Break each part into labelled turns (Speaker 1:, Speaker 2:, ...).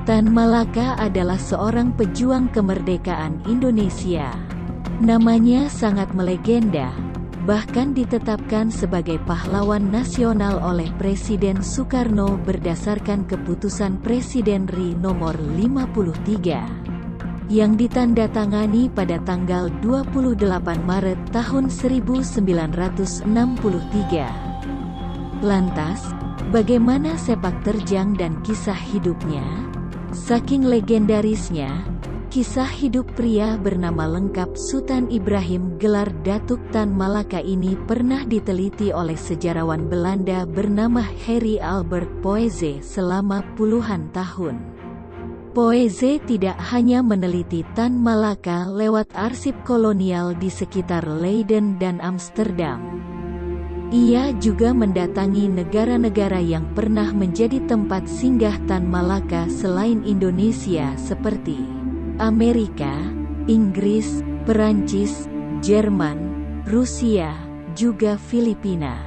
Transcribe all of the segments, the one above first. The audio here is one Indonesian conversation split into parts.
Speaker 1: Tan Malaka adalah seorang pejuang kemerdekaan Indonesia. Namanya sangat melegenda, bahkan ditetapkan sebagai pahlawan nasional oleh Presiden Soekarno berdasarkan keputusan Presiden RI nomor 53 yang ditandatangani pada tanggal 28 Maret tahun 1963. Lantas, bagaimana sepak terjang dan kisah hidupnya? Saking legendarisnya, kisah hidup pria bernama lengkap Sultan Ibrahim gelar Datuk Tan Malaka ini pernah diteliti oleh sejarawan Belanda bernama Harry Albert Poeze selama puluhan tahun. Poeze tidak hanya meneliti Tan Malaka lewat arsip kolonial di sekitar Leiden dan Amsterdam. Ia juga mendatangi negara-negara yang pernah menjadi tempat singgah Tan Malaka selain Indonesia seperti Amerika, Inggris, Perancis, Jerman, Rusia, juga Filipina.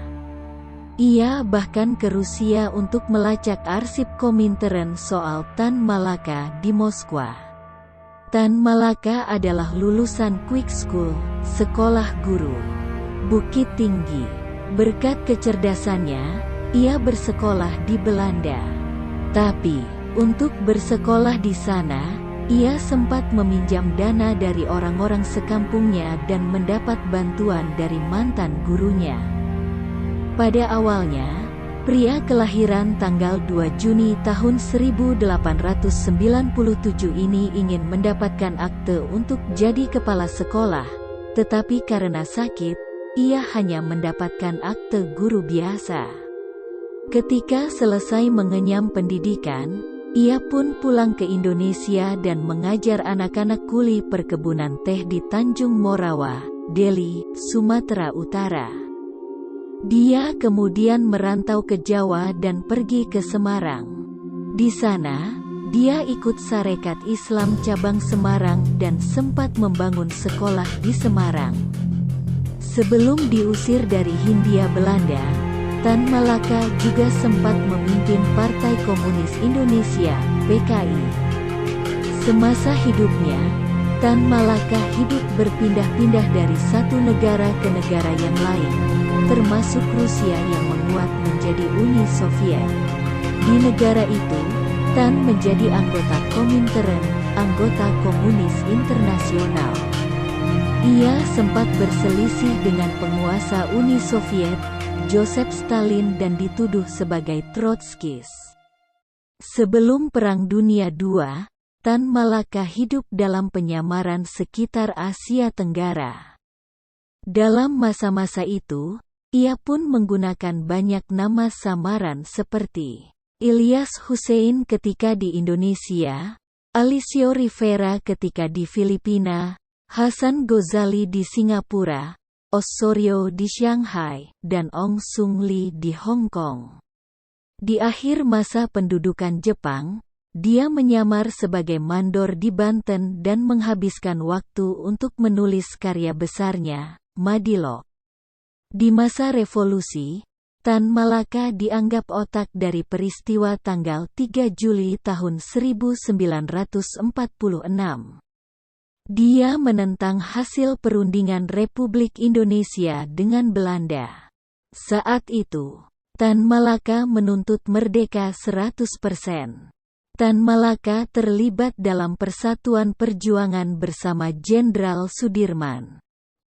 Speaker 1: Ia bahkan ke Rusia untuk melacak arsip Komintern soal Tan Malaka di Moskwa. Tan Malaka adalah lulusan Quick School, sekolah guru, Bukit Tinggi. Berkat kecerdasannya, ia bersekolah di Belanda. Tapi, untuk bersekolah di sana, ia sempat meminjam dana dari orang-orang sekampungnya dan mendapat bantuan dari mantan gurunya. Pada awalnya, pria kelahiran tanggal 2 Juni tahun 1897 ini ingin mendapatkan akte untuk jadi kepala sekolah, tetapi karena sakit, ia hanya mendapatkan akte guru biasa. Ketika selesai mengenyam pendidikan, ia pun pulang ke Indonesia dan mengajar anak-anak kuli perkebunan teh di Tanjung Morawa, Deli, Sumatera Utara. Dia kemudian merantau ke Jawa dan pergi ke Semarang. Di sana, dia ikut Sarekat Islam cabang Semarang dan sempat membangun sekolah di Semarang. Sebelum diusir dari Hindia Belanda, Tan Malaka juga sempat memimpin Partai Komunis Indonesia, PKI. Semasa hidupnya, Tan Malaka hidup berpindah-pindah dari satu negara ke negara yang lain, termasuk Rusia yang menguat menjadi Uni Soviet. Di negara itu, Tan menjadi anggota Komintern, anggota Komunis Internasional. Ia sempat berselisih dengan penguasa Uni Soviet, Joseph Stalin dan dituduh sebagai Trotskis. Sebelum Perang Dunia II, Tan Malaka hidup dalam penyamaran sekitar Asia Tenggara. Dalam masa-masa itu, ia pun menggunakan banyak nama samaran seperti Ilyas Hussein ketika di Indonesia, Alisio Rivera ketika di Filipina, Hasan Ghazali di Singapura, Osorio di Shanghai, dan Ong Sung Lee di Hong Kong. Di akhir masa pendudukan Jepang, dia menyamar sebagai mandor di Banten dan menghabiskan waktu untuk menulis karya besarnya, Madilog. Di masa revolusi, Tan Malaka dianggap otak dari peristiwa tanggal 3 Juli tahun 1946. Dia menentang hasil perundingan Republik Indonesia dengan Belanda. Saat itu, Tan Malaka menuntut merdeka 100%. Tan Malaka terlibat dalam persatuan perjuangan bersama Jenderal Sudirman.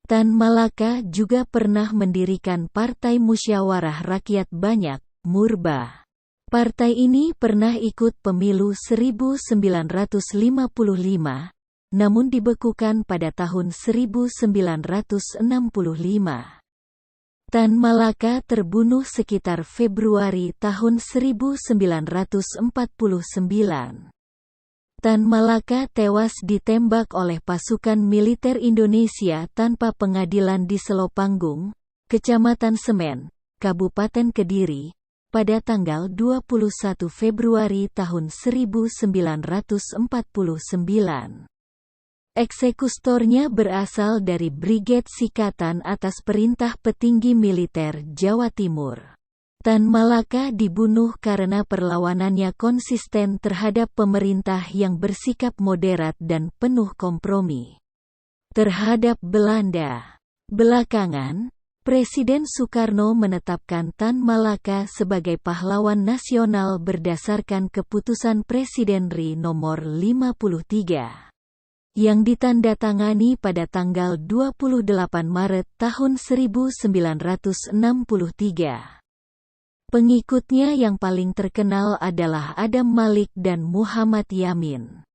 Speaker 1: Tan Malaka juga pernah mendirikan Partai Musyawarah Rakyat Banyak, Murba. Partai ini pernah ikut pemilu 1955, namun dibekukan pada tahun 1965. Tan Malaka terbunuh sekitar Februari tahun 1949. Tan Malaka tewas ditembak oleh pasukan militer Indonesia tanpa pengadilan di Selopanggung, Kecamatan Semen, Kabupaten Kediri, pada tanggal 21 Februari tahun 1949. Eksekutornya berasal dari Brigade Sikatan atas perintah petinggi militer Jawa Timur. Tan Malaka dibunuh karena perlawanannya konsisten terhadap pemerintah yang bersikap moderat dan penuh kompromi terhadap Belanda. Belakangan, Presiden Soekarno menetapkan Tan Malaka sebagai pahlawan nasional berdasarkan keputusan Presiden RI nomor 53 yang ditandatangani pada tanggal 28 Maret tahun 1963. Pengikutnya yang paling terkenal adalah Adam Malik dan Muhammad Yamin.